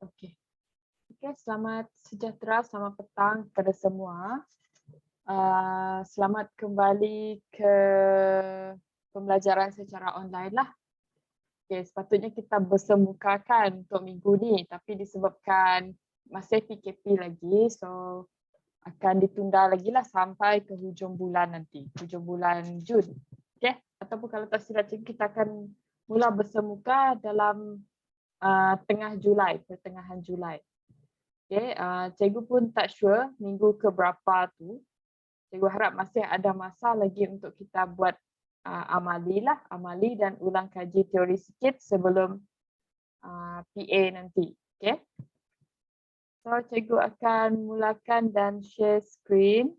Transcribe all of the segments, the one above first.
Okey. Okey, selamat sejahtera, selamat petang kepada semua. Selamat kembali ke pembelajaran secara online lah. Okey, sepatutnya kita bersemukakan untuk minggu ni, tapi disebabkan masih PKP lagi, so akan ditunda lagi lah sampai ke hujung bulan nanti, hujung bulan Jun. Okey, ataupun kalau tak silap kita akan mula bersemuka dalam tengah Julai, pertengahan Julai. Okay, cikgu pun tak sure minggu ke berapa tu. Cikgu harap masih ada masa lagi untuk kita buat amali dan ulang kaji teori sikit sebelum PA nanti. Okay. So, cikgu akan mulakan dan share screen.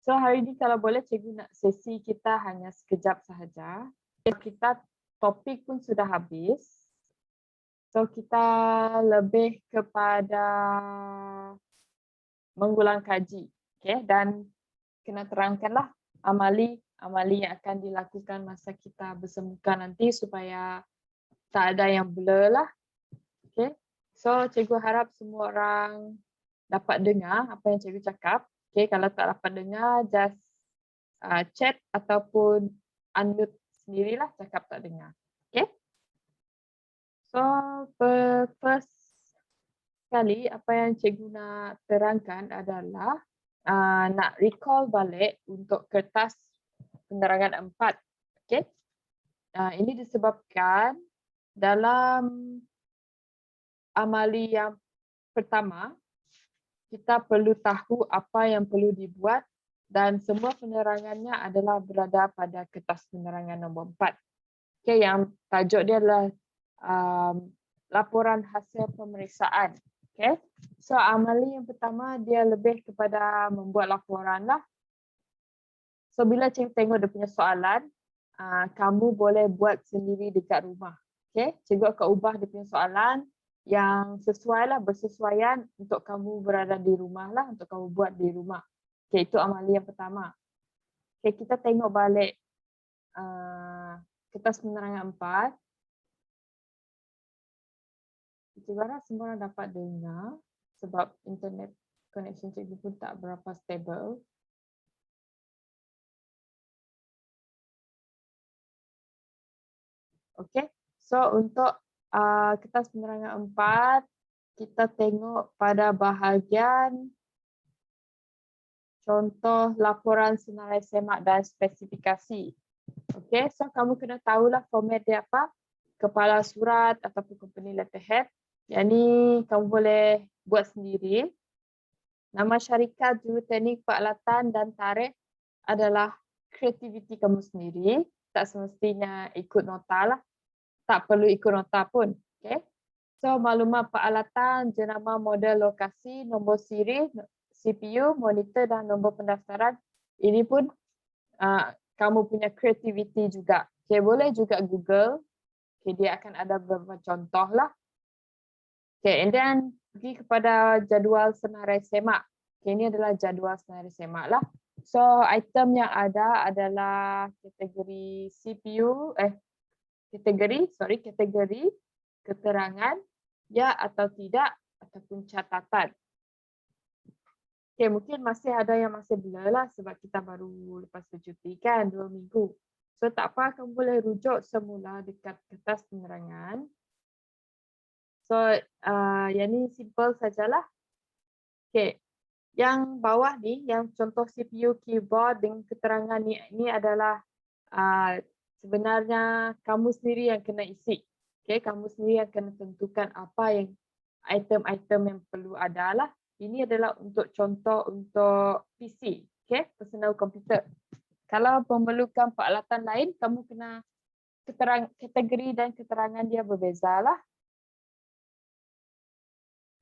So, hari ini kalau boleh cikgu nak sesi kita hanya sekejap sahaja. Kita topik pun sudah habis. So, kita lebih kepada mengulang kaji. Okay? Dan kena terangkanlah amali yang akan dilakukan masa kita bersemuka nanti supaya tak ada yang blur lah. Okay? So, cikgu harap semua orang dapat dengar apa yang cikgu cakap. Okay? Kalau tak dapat dengar, just chat ataupun unmute sendirilah cakap tak dengar. Okay? So, first sekali apa yang cikgu nak terangkan adalah nak recall balik untuk kertas penerangan 4. Okay? Ini disebabkan dalam amali yang pertama, kita perlu tahu apa yang perlu dibuat dan semua penerangannya adalah berada pada kertas penerangan nombor 4. Okay, yang tajuk dia adalah laporan hasil pemeriksaan. Okay, so amali yang pertama dia lebih kepada membuat laporan lah. So bila cikgu tengok dia punya soalan, kamu boleh buat sendiri dekat rumah. Okay, cikgu akan ubah dia punya soalan yang sesuai lah, bersesuaian untuk kamu berada di rumah lah, untuk kamu buat di rumah. Okay, itu amali yang pertama. Okay, kita tengok balik kertas penerangan 4. Cikgu harap semua orang dapat dengar sebab internet connection cikgu pun tak berapa stable. Okay, so untuk kertas penerangan 4, kita tengok pada bahagian contoh laporan senarai semak dan spesifikasi. Okay, so kamu kena tahulah format dia apa, kepala surat ataupun company letterhead. Yang ni kamu boleh buat sendiri. Nama syarikat, juruteknik, peralatan dan tarikh adalah kreativiti kamu sendiri. Tak semestinya ikut nota lah. Tak perlu ikut nota pun. Okay. So, maklumat peralatan, jenama, model, lokasi, nombor siri, CPU, monitor dan nombor pendaftaran. Ini pun kamu punya kreativiti juga. Okay, boleh juga Google. Okay, dia akan ada beberapa contoh lah. Okay, and then pergi kepada jadual senarai semak. Okay, ini adalah jadual senarai semak lah. So, item yang ada adalah kategori CPU, kategori, keterangan, ya atau tidak, ataupun catatan. Okay, mungkin masih ada yang masih blur lah sebab kita baru lepas bercuti kan, 2 minggu. So tak apa, kamu boleh rujuk semula dekat kertas penerangan. So yang ni simple sajalah. Okay, yang bawah ni, yang contoh CPU, keyboard dengan keterangan ni adalah sebenarnya kamu sendiri yang kena isi. Okay, kamu sendiri yang kena tentukan apa yang item-item yang perlu ada lah. Ini adalah untuk contoh untuk PC, okay, personal computer. Kalau memerlukan peralatan lain, kamu kena kategori dan keterangan dia berbeza lah.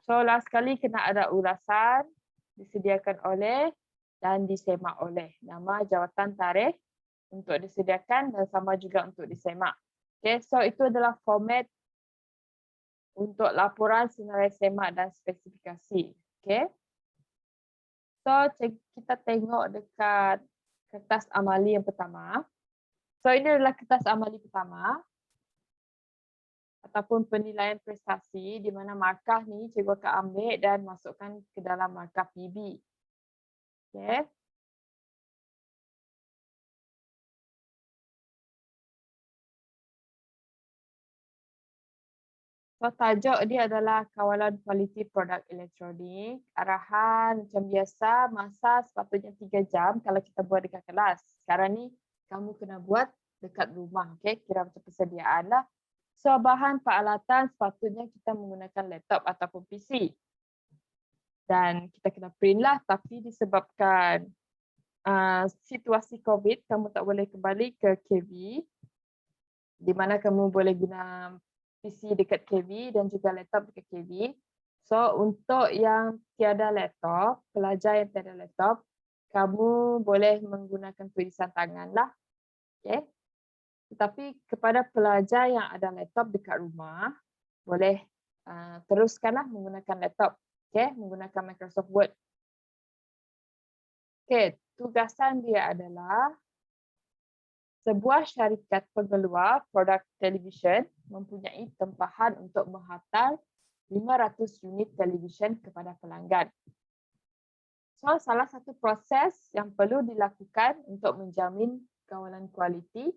So last sekali kena ada ulasan, disediakan oleh dan disemak oleh. Nama, jawatan, tarikh untuk disediakan dan sama juga untuk disemak. Okay, so itu adalah format untuk laporan senarai semak dan spesifikasi. Okay. So kita tengok dekat kertas amali yang pertama. So ini adalah kertas amali pertama. ataupun penilaian prestasi di mana markah ni cikgu akan ambil dan masukkan ke dalam markah PB. Okay. So, tajuk dia adalah kawalan kualiti produk elektronik. Arahan macam biasa, masa sepatutnya 3 jam kalau kita buat dekat kelas. Sekarang ni kamu kena buat dekat rumah. Okay? Kira macam persediaan lah. So, bahan peralatan sepatutnya kita menggunakan laptop ataupun PC. Dan kita kena print lah, tapi disebabkan situasi COVID, kamu tak boleh kembali ke KV. Di mana kamu boleh guna PC dekat KV dan juga laptop dekat KV. So, untuk yang tiada laptop, pelajar yang tiada laptop, kamu boleh menggunakan tulisan tangan lah. Okay. Tetapi kepada pelajar yang ada laptop dekat rumah, boleh teruskanlah menggunakan laptop. Okay, menggunakan Microsoft Word. Okay, tugasan dia adalah sebuah syarikat pengeluar produk televisyen mempunyai tempahan untuk menghantar 500 unit televisyen kepada pelanggan. So, salah satu proses yang perlu dilakukan untuk menjamin kawalan kualiti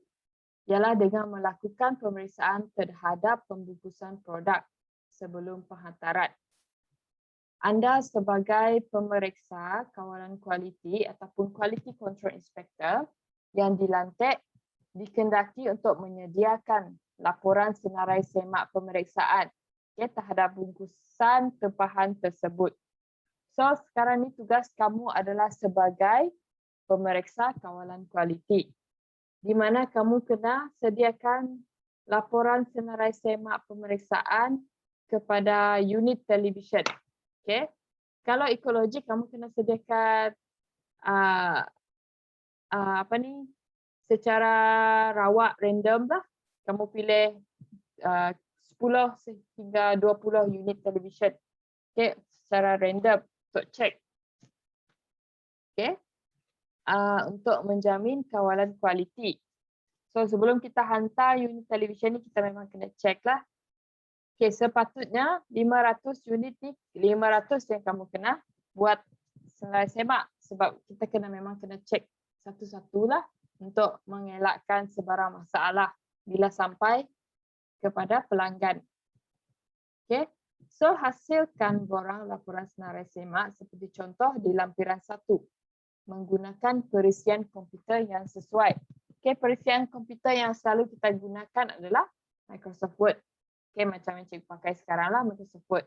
ialah dengan melakukan pemeriksaan terhadap pembungkusan produk sebelum penghantaran. Anda sebagai pemeriksa kawalan kualiti ataupun Quality Control Inspector yang dilantik dikendaki untuk menyediakan laporan senarai semak pemeriksaan terhadap bungkusan tempahan tersebut. So, sekarang ni tugas kamu adalah sebagai pemeriksa kawalan kualiti, di mana kamu kena sediakan laporan senarai semak pemeriksaan kepada unit televisyen. Okay. Kalau ekologi, kamu kena sediakan secara rawak random lah. Kamu pilih 10 hingga 20 unit televisyen. Okay. Secara random untuk cek. Okay. Untuk menjamin kawalan kualiti. So, sebelum kita hantar unit televisyen ni, kita memang kena cek lah. Okay, sepatutnya 500 unit ni, 500 yang kamu kena buat senarai semak sebab kita memang kena cek satu-satulah untuk mengelakkan sebarang masalah bila sampai kepada pelanggan. Okay, so hasilkan borang laporan senarai semak seperti contoh di lampiran 1 menggunakan perisian komputer yang sesuai. Okay, perisian komputer yang selalu kita gunakan adalah Microsoft Word. Okay, macam yang cikgu pakai sekarang lah, Microsoft Word.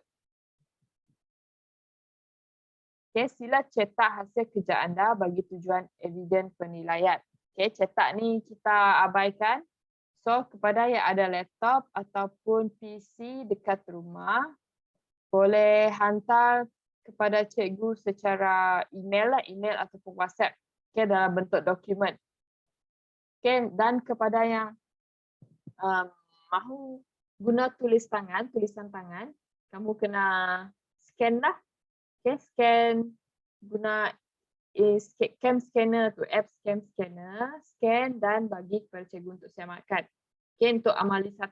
Okay, sila cetak hasil kerja anda bagi tujuan eviden penilaian. Okay, cetak ni kita abaikan. So, kepada yang ada laptop ataupun PC dekat rumah, boleh hantar kepada cikgu secara email lah, email ataupun WhatsApp. Okay, dalam bentuk dokumen. Okay, dan kepada yang mahu guna tulisan tangan, kamu kena scan lah. Okay, scan guna cam scanner tu, app cam scanner, scan dan bagi kepada cikgu untuk semakkan. Okay, untuk amali 1.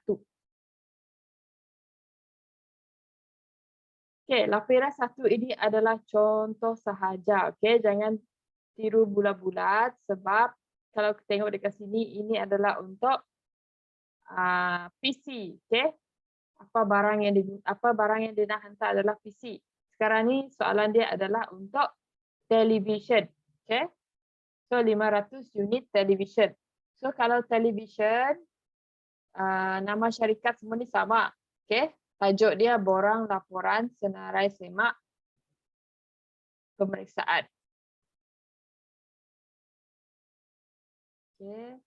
Okay, lampiran 1 ini adalah contoh sahaja. Okay, jangan tiru bulat-bulat sebab kalau kita tengok dekat sini, ini adalah untuk PC, okay? Apa barang yang dia nak hantar adalah PC. Sekarang ni soalan dia adalah untuk television, okay? So 500 unit television. So kalau television, nama syarikat semua ni sama, okay? Tajuk dia borang laporan senarai semak pemeriksaan. Okay.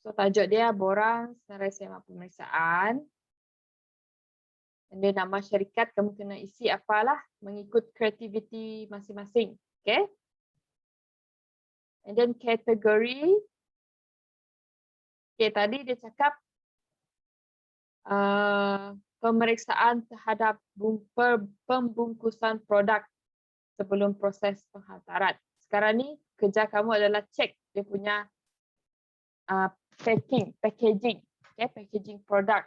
So tajuk dia borang senarai semak pemeriksaan. Dan dia nama syarikat, kamu kena isi apalah mengikut kreativiti masing-masing. Okay. And then kategori. Okay, tadi dia cakap pemeriksaan terhadap pembungkusan produk sebelum proses penghantaran. Sekarang ni kerja kamu adalah cek dia punya packaging, okay, packaging produk.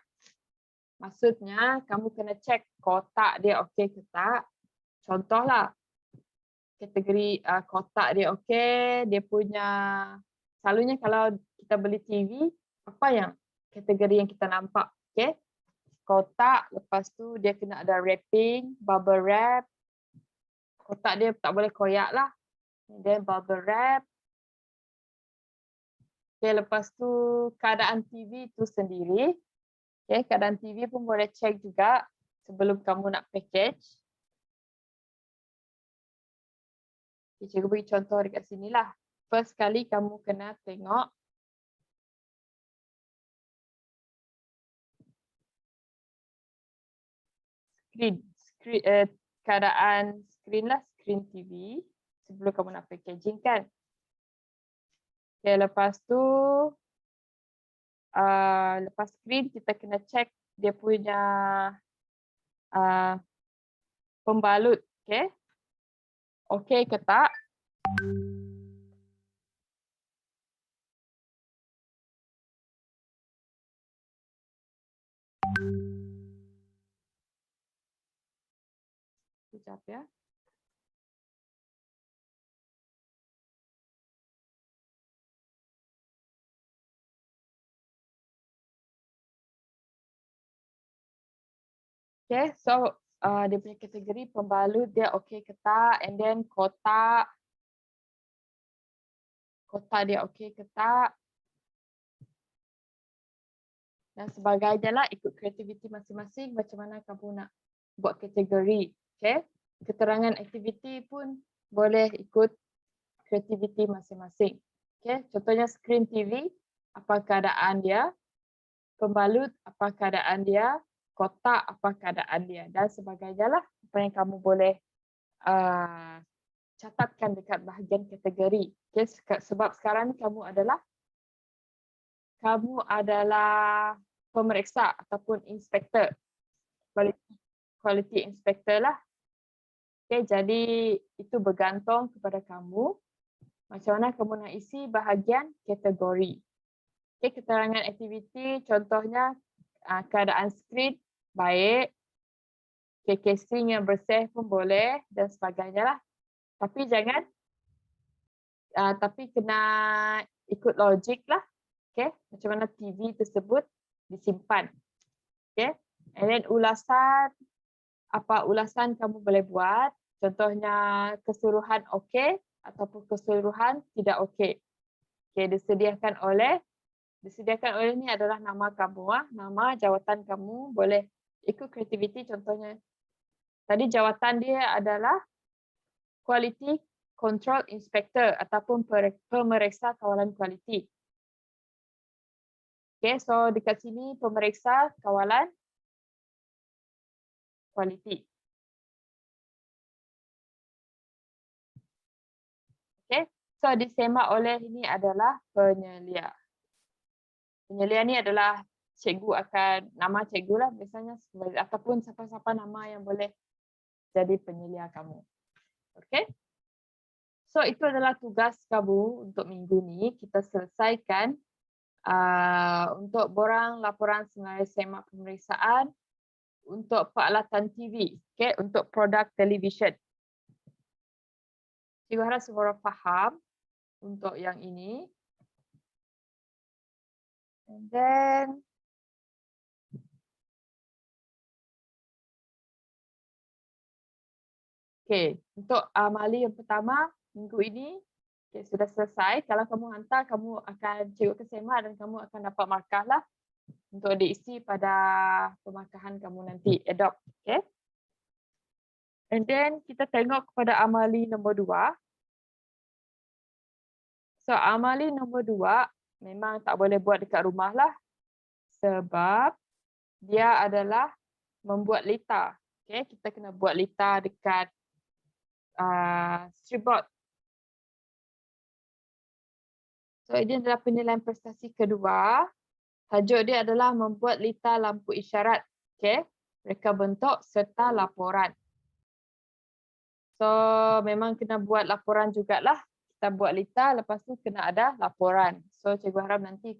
Maksudnya kamu kena cek kotak dia okey ke tak. Contohlah, kategori kotak dia okey, dia punya selalunya kalau kita beli TV, apa yang kategori yang kita nampak, okey? Kotak, lepas tu dia kena ada wrapping, bubble wrap. Kotak dia tak boleh koyak lah. Then bubble wrap. Okay, lepas tu keadaan TV tu sendiri. Okay, keadaan TV pun boleh cek juga sebelum kamu nak package. Okay, cikgu bagi contoh dekat sini lah. First kali kamu kena tengok keadaan screen lah, screen TV sebelum kamu nak packaging kan. Okay, lepas tu lepas screen kita kena cek dia punya pembalut, okay? Okay ke tak? Sekejap ya. Okay, so dia punya kategori pembalut dia okey ke tak, and then kotak dia okey ke tak, dan sebagainya lah, ikut kreativiti masing-masing macam mana kamu nak buat kategori. Okay, keterangan aktiviti pun boleh ikut kreativiti masing-masing. Okay, contohnya screen TV, apa keadaan dia, pembalut apa keadaan dia, kotak apa keadaan dia, dan sebagainya lah, apa yang kamu boleh catatkan dekat bahagian kategori. Okay, sebab sekarang ni kamu adalah pemeriksa ataupun inspektor, quality inspector lah. Okay, jadi itu bergantung kepada kamu macam mana kamu nak isi bahagian kategori. Okay, keterangan aktiviti contohnya keadaan skrin baik, casing yang bersih pun boleh dan sebagainya lah. Tapi jangan, tapi kena ikut logik lah. Okay, macam mana TV tersebut disimpan. Okay, and then ulasan, apa ulasan kamu boleh buat. Contohnya keseluruhan okey ataupun keseluruhan tidak okey. Okay, disediakan oleh ni adalah nama kamu, nama jawatan kamu, boleh ikut kreativiti contohnya. Tadi jawatan dia adalah Quality Control Inspector ataupun pemeriksa kawalan kualiti. Okay, so dekat sini pemeriksa kawalan kualiti. Okay, so disemak oleh ini adalah penyelia. Penyelia ni adalah cikgu akan, nama cikgu lah biasanya, ataupun siapa-siapa nama yang boleh jadi penyelia kamu. Okay. So itu adalah tugas kamu untuk minggu ni. Kita selesaikan untuk borang laporan senarai semak pemeriksaan untuk peralatan TV, okay, untuk produk television. Cikgu harap semua orang faham untuk yang ini. And then okay, untuk amali yang pertama minggu ini okay, sudah selesai. Kalau kamu hantar, kamu akan cikgu kesemak dan kamu akan dapat markah lah untuk diisi pada pemarkahan kamu nanti, adopt. Okay. And then kita tengok kepada amali nombor 2. So amali nombor 2 memang tak boleh buat dekat rumah lah. Sebab dia adalah membuat lita. Okay, kita kena buat lita dekat stripboard. So ini adalah penilaian prestasi kedua. Tajuk dia adalah membuat lita lampu isyarat. Okay, reka bentuk serta laporan. So memang kena buat laporan jugalah. Kita buat lita, lepas tu kena ada laporan. So cikgu harap nanti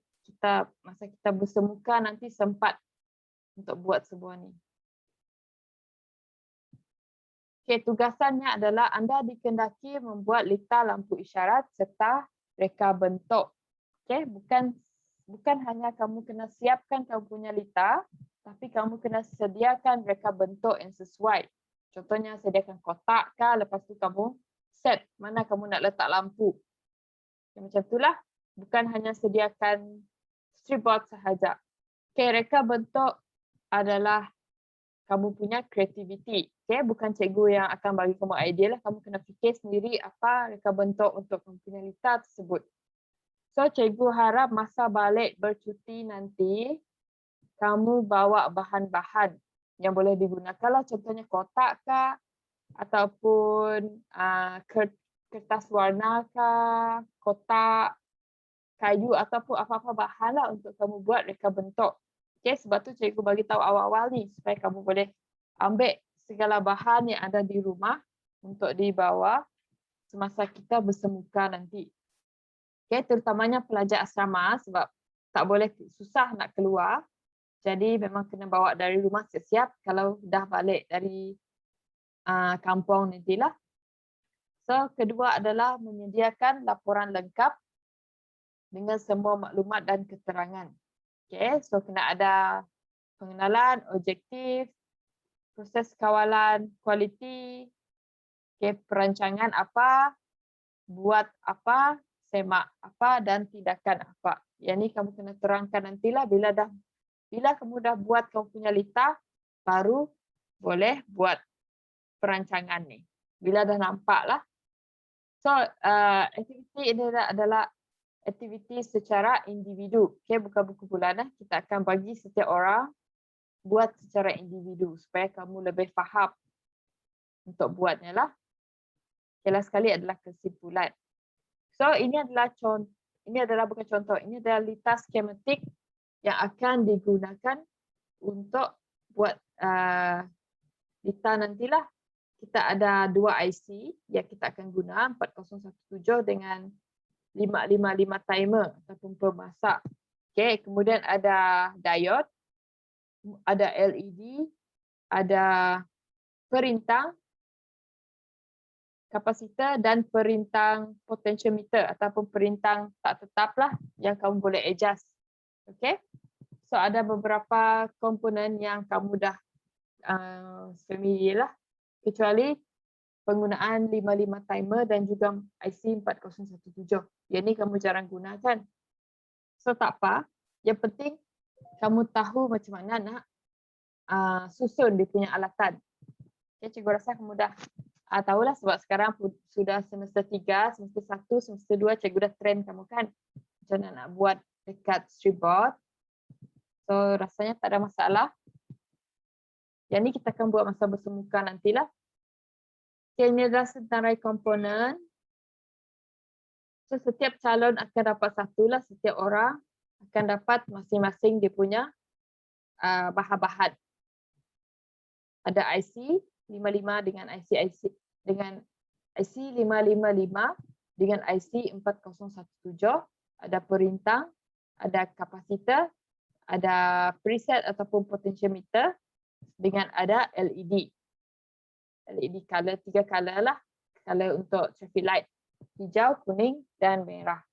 masa kita bersemuka nanti sempat untuk buat semua ni. Okay, tugasannya adalah anda dikendaki membuat lita lampu isyarat serta reka bentuk. Okay, bukan hanya kamu kena siapkan kamu punya lita, tapi kamu kena sediakan reka bentuk yang sesuai. Contohnya sediakan kotak kah, lepas tu kamu set mana kamu nak letak lampu. Okay, macam itulah. Bukan hanya sediakan storyboard sahaja. Okay, reka bentuk adalah kamu punya kreativiti. Okay, bukan cikgu yang akan bagi kamu idea lah. Kamu kena fikir sendiri apa reka bentuk untuk kamu punya lita tersebut. So, cikgu harap masa balik bercuti nanti, kamu bawa bahan-bahan yang boleh digunakan lah. Contohnya kotak kah, ataupun kertas warna kah, kotak, kayu ataupun apa-apa bahan lah untuk kamu buat reka bentuk. Okay, sebab tu cikgu bagi tahu awal-awal ni supaya kamu boleh ambil segala bahan yang ada di rumah untuk dibawa semasa kita bersemuka nanti. Okay, terutamanya pelajar asrama sebab tak boleh susah nak keluar. Jadi memang kena bawa dari rumah siap-siap kalau dah balik dari kampung nantilah. So, kedua adalah menyediakan laporan lengkap dengan semua maklumat dan keterangan. Okay, so kena ada pengenalan, objektif, proses kawalan kualiti, okay, perancangan apa, buat apa, semak apa dan tindakan apa. Yang ni kamu kena terangkan nantilah bila kamu dah buat kamu punya lita, baru boleh buat perancangan ni. Bila dah nampak lah. So, aktiviti ini adalah aktiviti secara individu. Okay, bukan buku bulanan. Kita akan bagi setiap orang buat secara individu supaya kamu lebih faham untuk buatnya lah. Jelas sekali adalah kesimpulan. So, ini adalah bukan contoh. Ini adalah lita skematik yang akan digunakan untuk buat lita nantilah. Kita ada 2 IC yang kita akan guna, 4017 dengan 555 timer ataupun pemasak. Okay, kemudian ada diode, ada LED, ada perintang, kapasitor dan perintang potentiometer ataupun perintang tak tetap lah yang kamu boleh adjust. Okay, so ada beberapa komponen yang kamu dah familiar lah, kecuali penggunaan 55 timer dan juga IC 4017. Yang ni kamu jarang gunakan. So tak apa. Yang penting kamu tahu macam mana nak susun dia punya alatan. Okay, cikgu rasa kamu dah tahulah sebab sekarang sudah semester 3, semester 1, semester 2 cikgu dah train kamu kan. Macam mana nak buat dekat storyboard. So rasanya tak ada masalah. Yang ni kita akan buat masa bersemuka nantilah. Okay, ini adalah senarai komponen. So, setiap calon akan dapat satulah, setiap orang akan dapat masing-masing dia punya bahan-bahan. Ada IC 55 dengan IC dengan IC 555 dengan IC 4017, ada perintang, ada kapasitor, ada preset ataupun potentiometer dengan ada LED. LED color, 3 color lah. Color untuk traffic light. Hijau, kuning dan merah.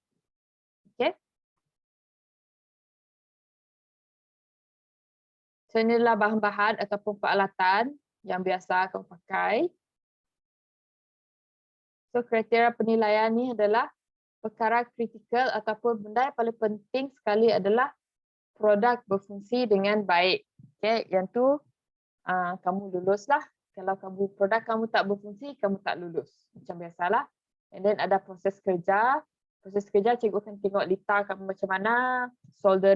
Okay. So inilah bahan-bahan ataupun peralatan yang biasa kamu pakai. So kriteria penilaian ni adalah perkara kritikal ataupun benda yang paling penting sekali adalah produk berfungsi dengan baik. Okay. Yang tu kamu lulus lah. Kalau produk kamu tak berfungsi, kamu tak lulus. Macam biasalah. And then ada proses kerja. Proses kerja cikgu akan tengok lita kamu macam mana, solder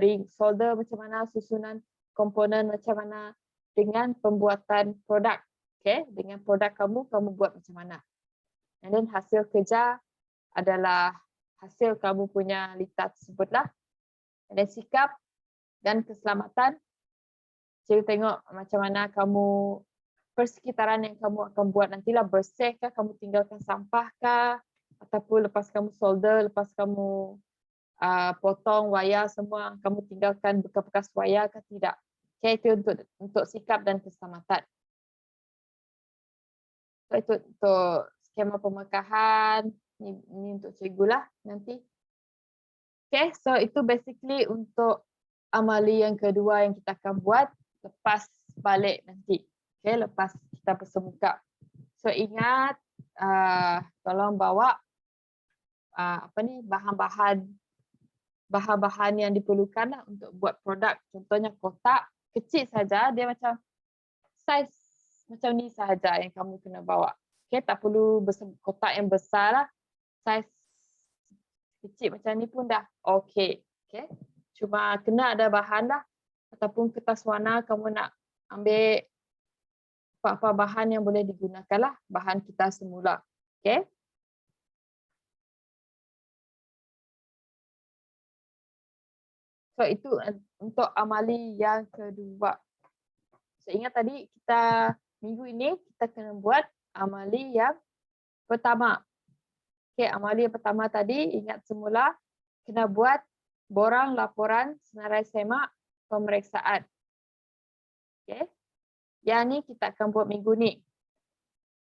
macam mana, susunan komponen macam mana dengan pembuatan produk. Okay, dengan produk kamu buat macam mana. And then hasil kerja adalah hasil kamu punya lita tersebut lah. And then sikap dan keselamatan. Cikgu tengok macam mana kamu persekitaran yang kamu akan buat nantilah, bersih kah, kamu tinggalkan sampah kah, ataupun lepas kamu solder, lepas kamu potong wayar semua, kamu tinggalkan bekas-bekas wayar kah tidak. Okay, itu untuk sikap dan keselamatan. So, itu untuk skema pemekahan. Ini untuk cikgu lah nanti. Okay, so itu basically untuk amali yang kedua yang kita akan buat lepas balik nanti. Okay, lepas kita bersemuka. So ingat, tolong bawa bahan-bahan yang diperlukan lah untuk buat produk. Contohnya kotak kecil saja, dia macam saiz macam ni sahaja yang kamu kena bawa. Okay, tak perlu kotak yang besar lah. Saiz kecil macam ni pun dah okay. Okay. Cuma kena ada bahan lah. Ataupun kertas warna kamu nak ambil apa-apa bahan yang boleh digunakan lah. Bahan kita semula. Okay. So itu untuk amali yang kedua. So ingat tadi kita minggu ini kita kena buat amali yang pertama. Okay, amali yang pertama tadi ingat semula kena buat borang laporan senarai semak pemeriksaan. Okay. Yang ni kita akan buat minggu ni.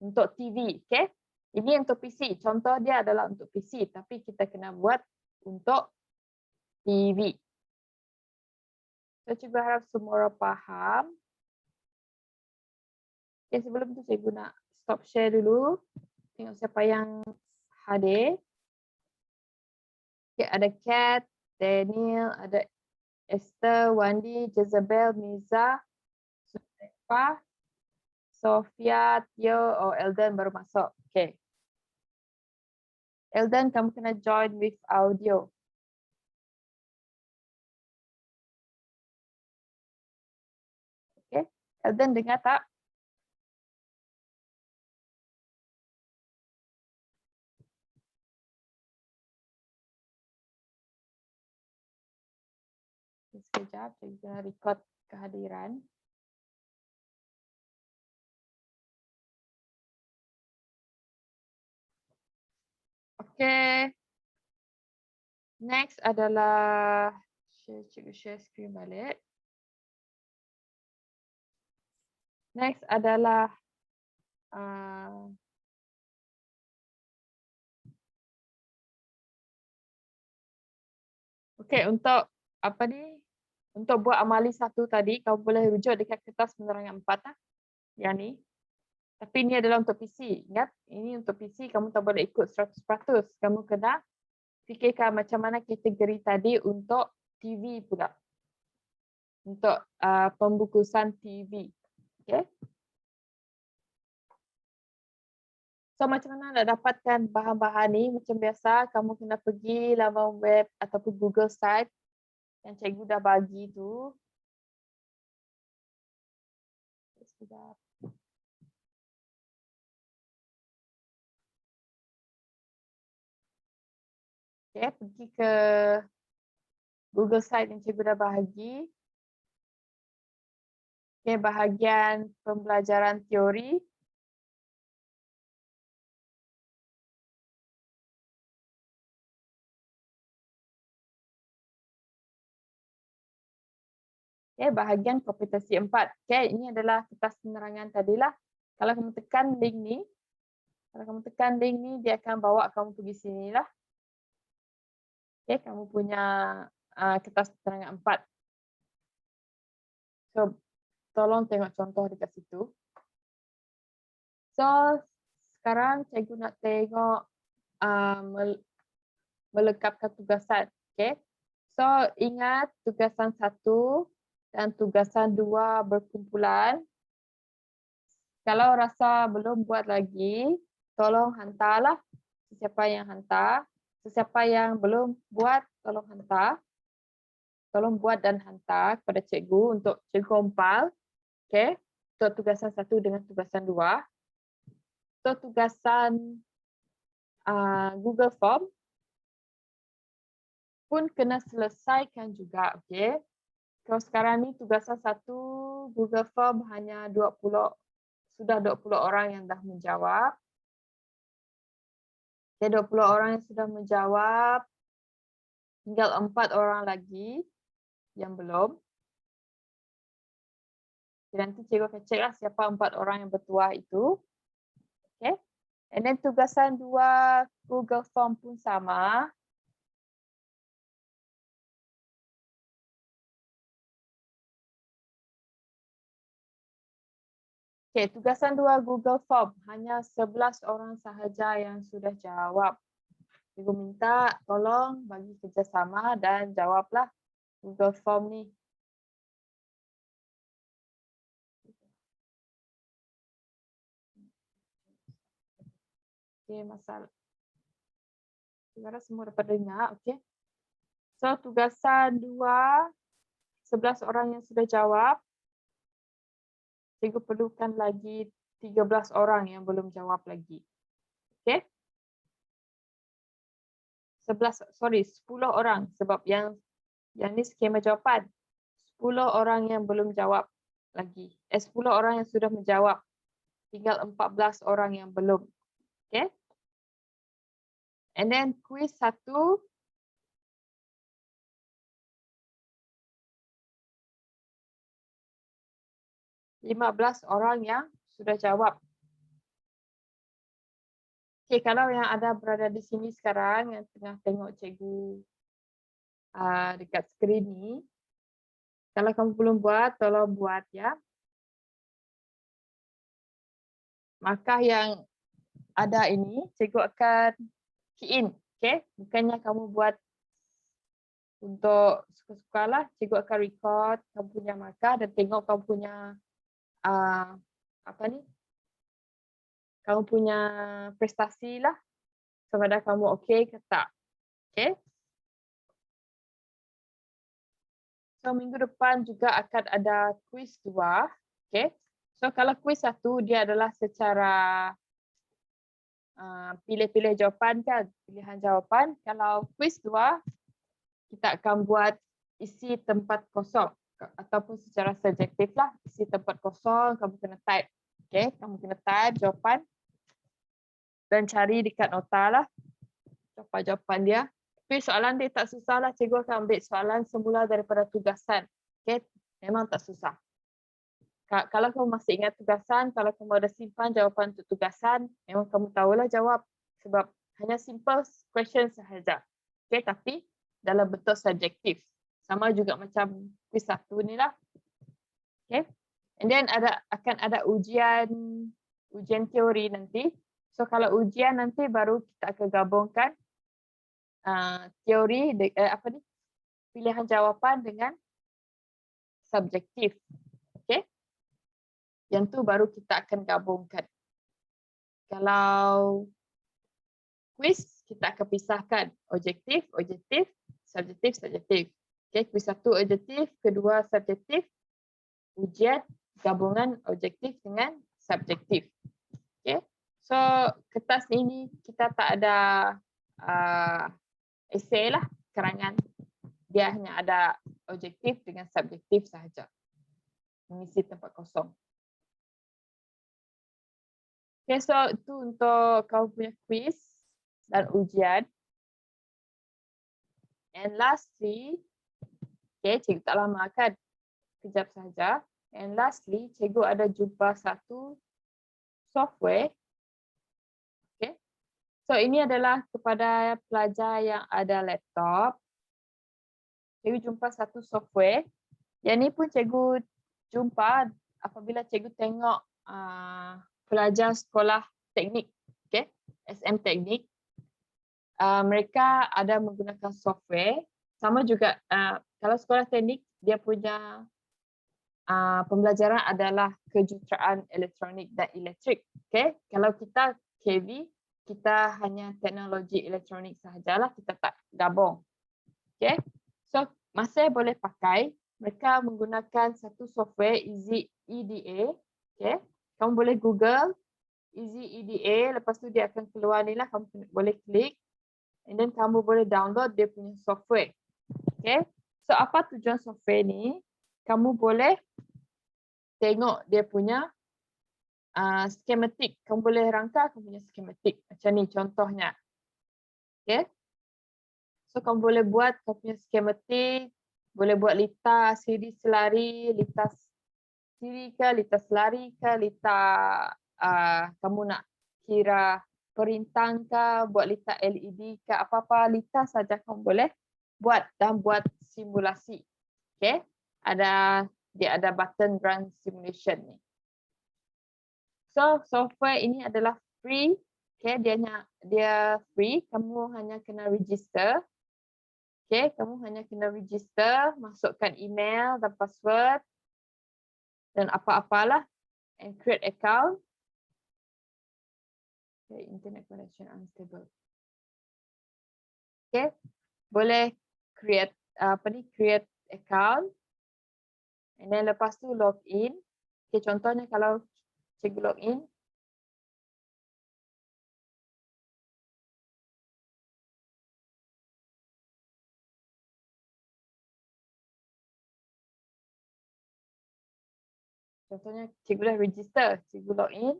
Untuk TV. Okay. Ini untuk PC. Contoh dia adalah untuk PC. Tapi kita kena buat untuk TV. So, cikgu harap semua orang faham. Okay, sebelum tu cikgu nak stop share dulu. Tengok siapa yang hadir. Okay, ada Kat, Daniel, ada Esther, Wandi, Jezebel, Miza, Sulefa, Sofia, Tio, Elden baru masuk. Okay. Elden, kamu kena join with audio. Okay. Elden dengar tak? Sekejap, cikgu record kehadiran. Okay. Next adalah cikgu share screen balik. Next adalah okay, untuk apa ni? Untuk buat amali satu tadi, kamu boleh rujuk dekat kertas penerangan 4 lah. Yang ni. Tapi ini adalah untuk PC. Ingat, ini untuk PC kamu tak boleh ikut 100%. Kamu kena fikirkan macam mana kategori tadi untuk TV pula. Untuk pembukusan TV. Okay. So macam mana nak dapatkan bahan-bahan ni? Macam biasa, kamu kena pergi laman web ataupun Google site yang cikgu dah bagi tu. Sekejap. Okay, pergi ke Google site yang cikgu dah bagi. Okay, bahagian pembelajaran teori. Okay, bahagian kompetensi 4. Okay, ini adalah kertas penerangan tadilah. Kalau kamu tekan link ni, dia akan bawa kamu pergi sini lah. Okay, kamu punya kertas penerangan 4. So, tolong tengok contoh dekat situ. So, sekarang cikgu nak tengok melengkapkan tugasan. Okay. So, ingat tugasan 1 dan tugasan 2 berkumpulan. Kalau rasa belum buat lagi, tolong hantarlah sesiapa yang hantar. Sesiapa yang belum buat, tolong hantar. Tolong buat dan hantar kepada cikgu untuk cikgu compile. Okay. Untuk tugasan 1 dengan tugasan 2. Untuk tugasan Google Form pun kena selesaikan juga. Okay. Kalau sekarang ni tugasan 1 Google Form hanya 20 orang yang dah menjawab. Okay, 20 orang yang sudah menjawab. Tinggal 4 orang lagi yang belum. Nanti cikgu akan cek lah siapa 4 orang yang bertuah itu. Okay. And then tugasan 2 Google Form pun sama. Okay, tugasan 2 Google Form. Hanya 11 orang sahaja yang sudah jawab. Cikgu minta tolong bagi kerjasama dan jawablah Google Form ni. Okay, masalah. Sekarang semua dapat dengar, okay. So, tugasan 2, 11 orang yang sudah jawab. Cikgu perlukan lagi 13 orang yang belum jawab lagi. Okay. 10 orang sebab yang ni skema jawapan. 10 orang yang belum jawab lagi. 10 orang yang sudah menjawab. Tinggal 14 orang yang belum. Okay. And then quiz 1. (15 orang yang sudah jawab. Okay, kalau yang ada berada di sini sekarang yang tengah tengok cikgu dekat skrin ni, kalau kamu belum buat, tolong buat ya. Markah yang ada ini, cikgu akan key in. Okay? Bukannya kamu buat untuk suka-suka lah, cikgu akan record kamu punya markah dan tengok kamu punya kamu punya prestasi lah. Sama ada kamu okey ke tak. Okay? So minggu depan juga akan ada quiz 2. Okay? So kalau quiz 1 dia adalah secara pilih-pilih jawapan kan, pilihan jawapan. Kalau quiz 2 kita akan buat isi tempat kosong ataupun secara subjektif lah, isi tempat kosong kamu kena type. Okay? Kamu kena type jawapan dan cari dekat nota lah jawapan dia. Tapi soalan dia tak susah lah, cikgu akan ambil soalan semula daripada tugasan. Okay? Memang tak susah. Kalau kamu masih ingat tugasan, kalau kamu ada simpan jawapan untuk tugasan, memang kamu tahulah jawab. Sebab hanya simple question sahaja. Okay? Tapi dalam bentuk subjektif. Sama juga macam quiz 1 ni lah. Okay? And then akan ada ujian teori nanti. So kalau ujian nanti baru kita akan gabungkan teori pilihan jawapan dengan subjektif. Okay? Yang tu baru kita akan gabungkan. Kalau quiz kita akan pisahkan objektif, subjektif. Okay, quiz 1 objektif, kedua subjektif, ujian gabungan objektif dengan subjektif. Okay. So kertas ini kita tak ada esei lah, kerangan. Dia hanya ada objektif dengan subjektif sahaja. Mengisi tempat kosong. Okay, so itu untuk kau punya quiz dan ujian. And lastly, okay, cikgu tak lama kan? Kejap sahaja. And lastly, cikgu ada jumpa satu software. Okay. So ini adalah kepada pelajar yang ada laptop. Cikgu jumpa satu software. Yang ni pun cikgu jumpa apabila cikgu tengok pelajar sekolah teknik, okay, SM teknik. Mereka ada menggunakan software. Sama juga kalau sekolah teknik, dia punya pembelajaran adalah kejuruteraan elektronik dan elektrik. Okay? Kalau kita KV, kita hanya teknologi elektronik sahajalah, kita tak gabung. Okay? So, masih boleh pakai. Mereka menggunakan satu software Easy EDA. Okay? Kamu boleh Google Easy EDA, lepas tu dia akan keluar ni lah, kamu boleh klik. And then kamu boleh download dia punya software. Okay? So, apa tujuan software ni? Kamu boleh tengok dia punya skematik. Kamu boleh rangka kamu punya skematik. Macam ni contohnya. Okay? So, kamu boleh buat kamu punya skematik. Boleh buat litas, series selari, litas siri ke, Lita selari ke, Lita kamu nak kira perintang ke, buat Lita LED ke, apa-apa Lita saja kamu boleh buat dan buat simulasi. Okay, dia ada button run simulation ni. So software ini adalah free. Okay, dia free. Kamu hanya kena register. Okay, kamu hanya kena register, masukkan email dan password dan apa-apalah, and create account. Okay, internet connection unstable. Okay, boleh create create account, and then lepas tu login. Okay, contohnya kalau cikgu login, contohnya cikgu dah register, cikgu login.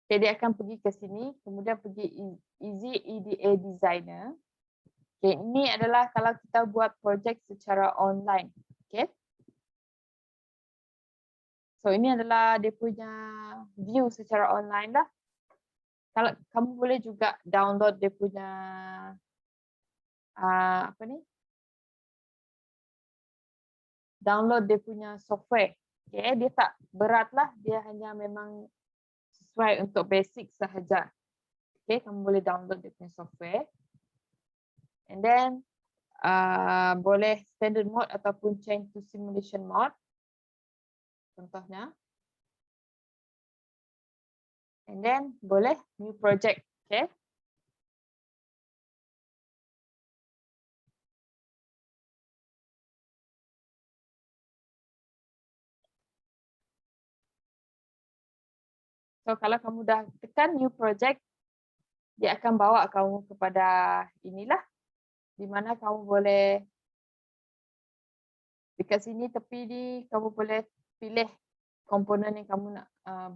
Okay, dia akan pergi ke sini, kemudian pergi Easy EDA Designer. Okay, ini adalah kalau kita buat projek secara online. Okay. So ini adalah dia punya view secara online lah. Kalau kamu boleh juga download dia punya download dia punya software. Okay, dia tak berat lah, dia hanya memang sesuai untuk basic sahaja. Okay, kamu boleh download dia punya software. And then boleh standard mode ataupun change to simulation mode. Contohnya. And then boleh new project. Okay. So kalau kamu dah tekan new project, dia akan bawa kamu kepada inilah, di mana kamu boleh dekat sini tepi ni kamu boleh pilih komponen yang kamu nak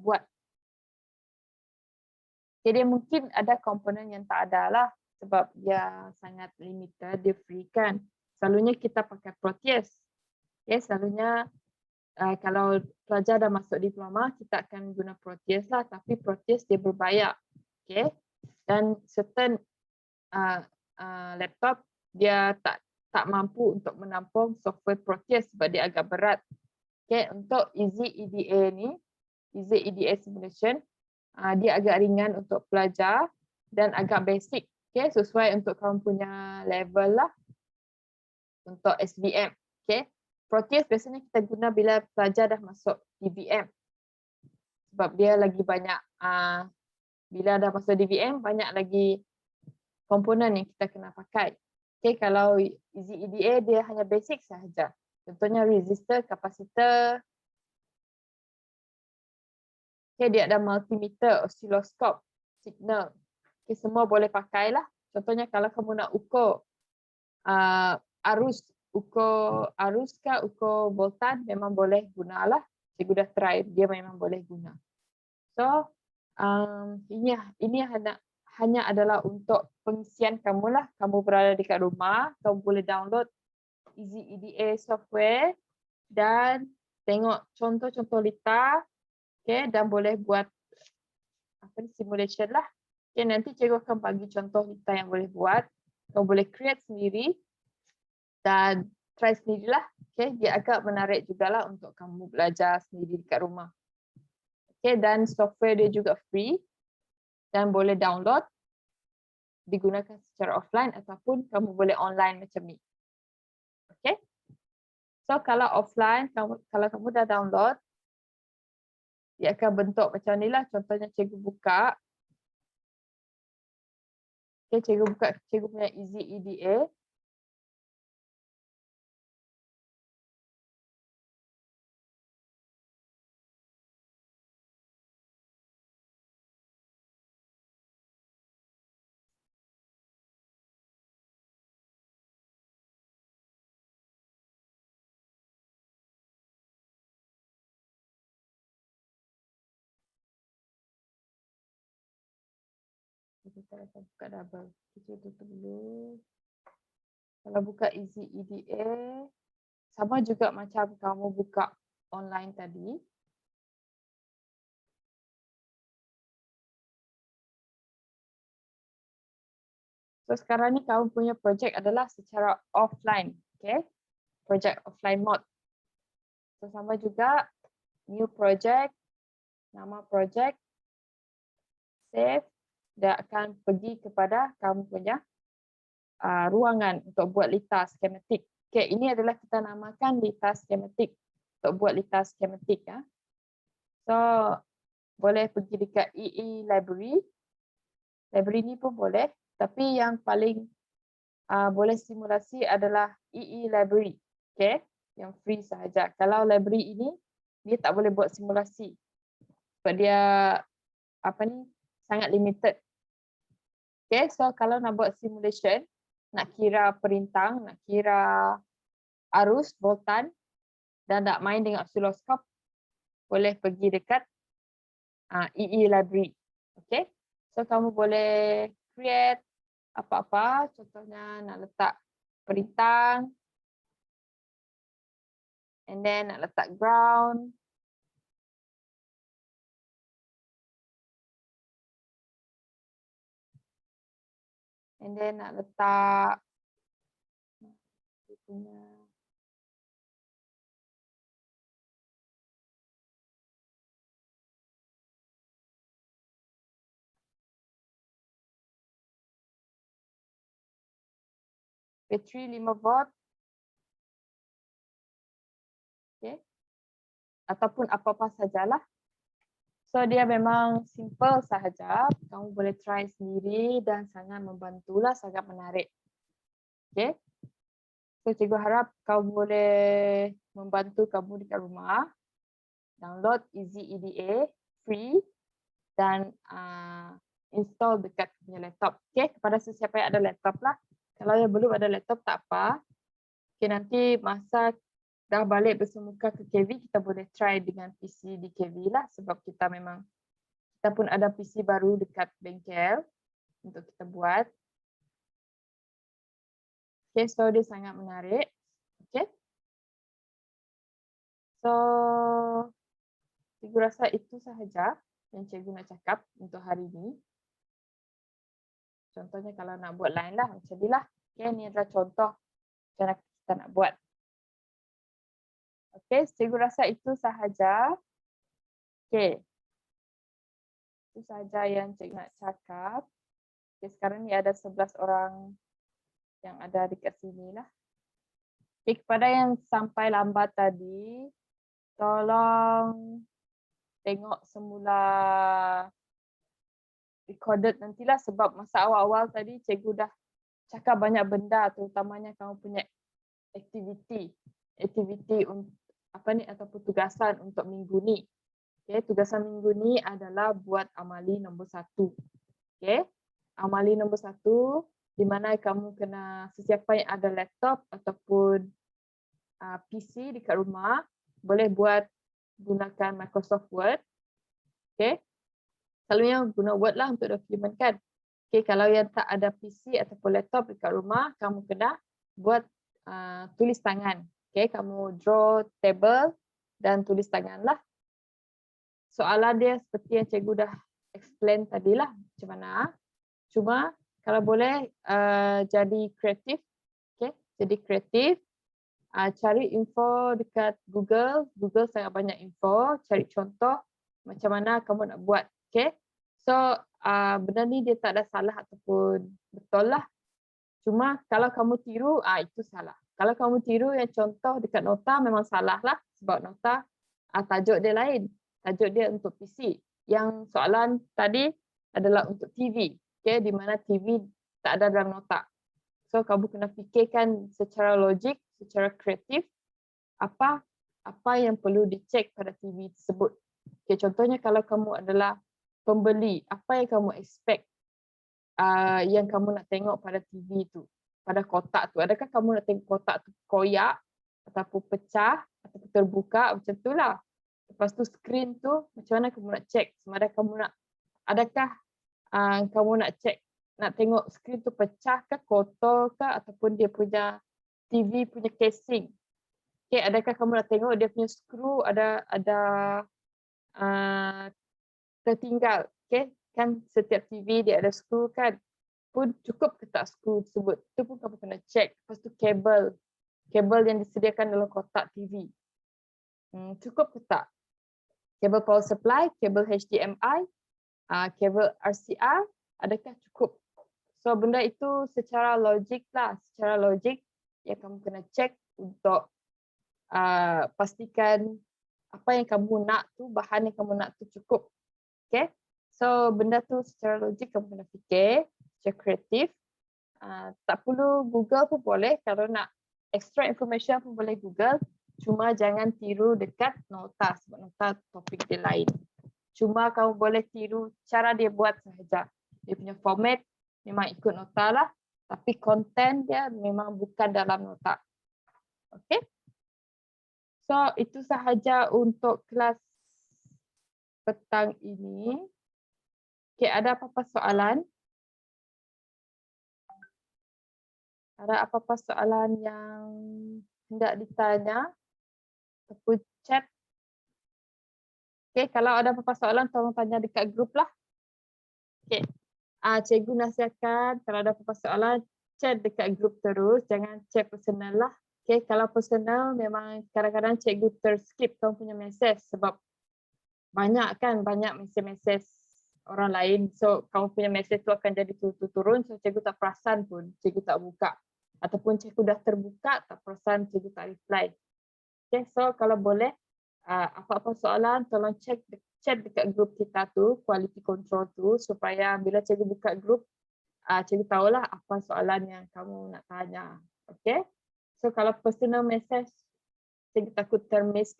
buat. Jadi mungkin ada komponen yang tak ada lah sebab dia sangat limited, dia free kan. Selalunya kita pakai Proteus. Okay, selalunya kalau pelajar dah masuk diploma, kita akan guna Proteus lah, tapi Proteus dia berbayar. Okay. Dan certain laptop dia tak mampu untuk menampung software Proteus sebab dia agak berat. Okay. Untuk Easy EDA ni, Easy EDA Simulation, dia agak ringan untuk pelajar dan agak basic. Okay. Sesuai untuk kamu punya level lah. Untuk SVM. Okay. Proteus biasanya kita guna bila pelajar dah masuk DVM. Sebab dia lagi banyak, bila dah masuk DVM, banyak lagi komponen yang kita kena pakai. Okay, kalau Easy EDA, dia hanya basic sahaja. Contohnya resistor, kapasitor. Okay, dia ada multimeter, oscilloscope, signal. Okay, semua boleh pakai lah. Contohnya kalau kamu nak ukur ukur arus ke ukur voltan, memang boleh gunalah. Cikgu dah try, dia memang boleh guna. So ini hanya adalah untuk pengisian kamu lah. Kamu berada dekat rumah, kamu boleh download Easy EDA software dan tengok contoh-contoh Lita, okay, dan boleh buat simulation lah. Okay, nanti cikgu akan bagi contoh Lita yang boleh buat. Kamu boleh create sendiri dan try sendirilah. Okay, dia agak menarik jugalah untuk kamu belajar sendiri dekat rumah. Okay, dan software dia juga free dan boleh download, digunakan secara offline ataupun kamu boleh online macam ni. Okay. So kalau offline, kalau kamu dah download, dia akan bentuk macam ni lah. Contohnya cikgu buka. Okay, cikgu buka cikgu punya Easy EDA. Kita akan buka double. Kita tutup dulu. Kalau buka Easy EDA, sama juga macam kamu buka online tadi. So sekarang ni kamu punya projek adalah secara offline, okay? Projek offline mode. So sama juga new project, nama projek, save, dia akan pergi kepada kamu punya ruangan untuk buat litar skematik. Okay, ini adalah kita namakan litar skematik untuk buat litar skematik. Ya. So boleh pergi dekat EE library. Library ni pun boleh. Tapi yang paling boleh simulasi adalah EE library. Okay, yang free sahaja. Kalau library ini dia tak boleh buat simulasi. Sebab dia sangat limited. Okay, so kalau nak buat simulation, nak kira perintang, nak kira arus, voltan dan nak main dengan oscilloscope, boleh pergi dekat EE library. Okay, so kamu boleh create apa-apa, contohnya nak letak perintang, and then nak letak ground, and then nak letak bateri 5 volt, okay, ataupun apa-apa sajalah. So dia memang simple sahaja, kamu boleh try sendiri dan sangat membantulah, sangat menarik. Okay. So cikgu harap kau boleh membantu kamu dekat rumah. Download Easy EDA free dan install dekat punya laptop. Okay, kepada sesiapa yang ada laptop lah. Kalau yang belum ada laptop tak apa. Okay, nanti masa dah balik bersemuka ke KV, kita boleh try dengan PC di KV lah. Sebab kita pun ada PC baru dekat bengkel untuk kita buat. Okay, so dia sangat menarik. Okay. So, cikgu rasa itu sahaja yang cikgu nak cakap untuk hari ini. Contohnya kalau nak buat lain lah, macam ni lah. Okay, ni adalah contoh cara kita nak buat. Okay, cikgu rasa itu sahaja. Okay. Itu sahaja yang cikgu nak cakap. Okay, sekarang ni ada 11 orang yang ada dekat sini lah. Okay, kepada yang sampai lambat tadi, tolong tengok semula recorded nantilah sebab masa awal-awal tadi cikgu dah cakap banyak benda, terutamanya kamu punya aktiviti ataupun tugasan untuk minggu ni. Okay, tugasan minggu ni adalah buat amali nombor 1. Okay, amali nombor 1 di mana kamu kena, sesiapa yang ada laptop ataupun PC dekat rumah boleh buat gunakan Microsoft Word. Okay, selalunya guna Word lah untuk dokumen kan. Okay, kalau yang tak ada PC ataupun laptop dekat rumah, kamu kena buat tulis tangan. Okay, kamu draw table dan tulis tangan lah. Soalan dia seperti yang cikgu dah explain tadilah macam mana. Cuma kalau boleh jadi kreatif. Okay, jadi kreatif. Cari info dekat Google. Google sangat banyak info. Cari contoh macam mana kamu nak buat. Okay, so benda ni dia tak ada salah ataupun betul lah. Cuma kalau kamu tiru, itu salah. Kalau kamu tiru yang contoh dekat nota memang salah lah. Sebab nota tajuk dia lain. Tajuk dia untuk PC. Yang soalan tadi adalah untuk TV. Okay, di mana TV tak ada dalam nota. So kamu kena fikirkan secara logik, secara kreatif, apa yang perlu dicek pada TV tersebut. Okay, contohnya kalau kamu adalah pembeli, apa yang kamu expect yang kamu nak tengok pada TV tu, pada kotak tu. Adakah kamu nak tengok kotak tu koyak ataupun pecah ataupun terbuka, macam tu lah. Lepas tu skrin tu macam mana kamu nak cek, sama ada kamu nak, adakah kamu nak cek nak tengok skrin tu pecah ke, kotor ke, ataupun dia punya TV punya casing. Okay, adakah kamu nak tengok dia punya skru ada tertinggal. Okay, kan setiap TV dia ada skru kan. Pun cukup ke tak skru tersebut. Itu pun kamu kena check. Lepas tu kabel yang disediakan dalam kotak TV. Cukup ke tak? Kabel power supply, kabel HDMI, kabel RCR, adakah cukup? So benda itu secara logik lah, secara logik yang kamu kena check untuk pastikan apa yang kamu nak tu, bahan yang kamu nak tu cukup. Okay, so benda tu secara logik kamu kena fikir, secara kreatif. Tak perlu Google pun boleh, kalau nak extra information pun boleh Google. Cuma jangan tiru dekat nota sebab nota topik dia lain. Cuma kamu boleh tiru cara dia buat sahaja. Dia punya format memang ikut nota lah, tapi konten dia memang bukan dalam nota. Okay? So itu sahaja untuk kelas petang ini. Okay, ada apa-apa soalan? Ada apa-apa soalan yang hendak ditanya? Ataupun chat? Okay, kalau ada apa-apa soalan, tolong tanya dekat grup lah. Okay. Cikgu nasihatkan kalau ada apa-apa soalan, chat dekat grup terus. Jangan chat personal lah. Okay, kalau personal memang kadang-kadang cikgu terskip kamu punya mesej sebab banyak mesej-mesej orang lain. So kamu punya mesej tu akan jadi turun. So cikgu tak perasan pun, cikgu tak buka. Ataupun cikgu dah terbuka, tak perasan cikgu tak reply. Okay, so kalau boleh, apa-apa soalan tolong chat dekat grup kita tu, quality control tu, supaya bila cikgu buka grup, cikgu tahulah apa soalan yang kamu nak tanya. Okay, so kalau personal message, cikgu takut termiss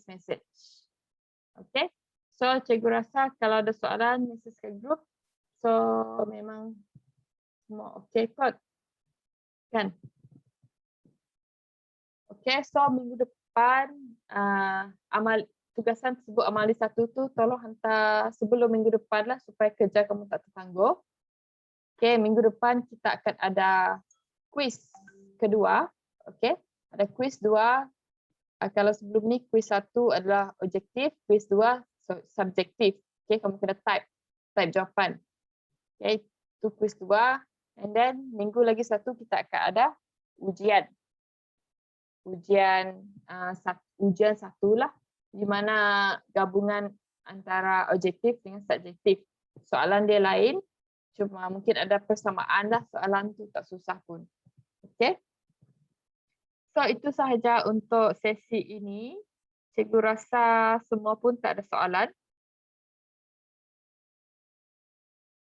message. Okay, so cikgu rasa kalau ada soalan, message ke grup, so memang semua okay kot, kan? Okay, so minggu depan tugasan tersebut amali 1 tu tolong hantar sebelum minggu depan lah supaya kerja kamu tak tertangguh. Okay, minggu depan kita akan ada quiz kedua. Okay, ada quiz 2. Kalau sebelum ni quiz 1 adalah objektif, quiz 2 subjektif. Okay, kamu kena type jawapan. Okay, itu quiz 2. And then minggu lagi 1 kita akan ada ujian satu lah, di mana gabungan antara objektif dengan subjektif. Soalan dia lain, cuma mungkin ada persamaan lah, soalan tu tak susah pun. Okay. So itu sahaja untuk sesi ini. Cikgu rasa semua pun tak ada soalan.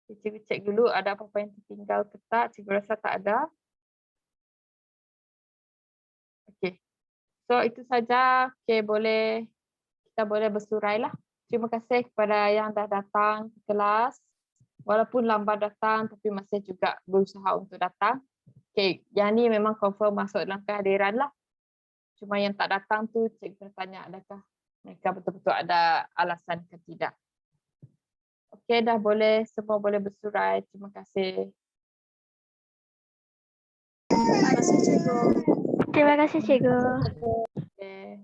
Cikgu cek dulu ada apa-apa yang tertinggal ke tak. Cikgu rasa tak ada. Okay. So itu saja. Okay, kita boleh bersurai lah. Terima kasih kepada yang dah datang ke kelas. Walaupun lambat datang tapi masih juga berusaha untuk datang. Okay, yang ni memang confirm masuk dalam kehadiran lah. Cuma yang tak datang tu cikgu bertanya adakah mereka betul-betul ada alasan ke tidak. Okay, dah boleh, semua boleh bersurai. Terima kasih. Terima kasih, Cikgu. Terima kasih, Cikgu. Okay.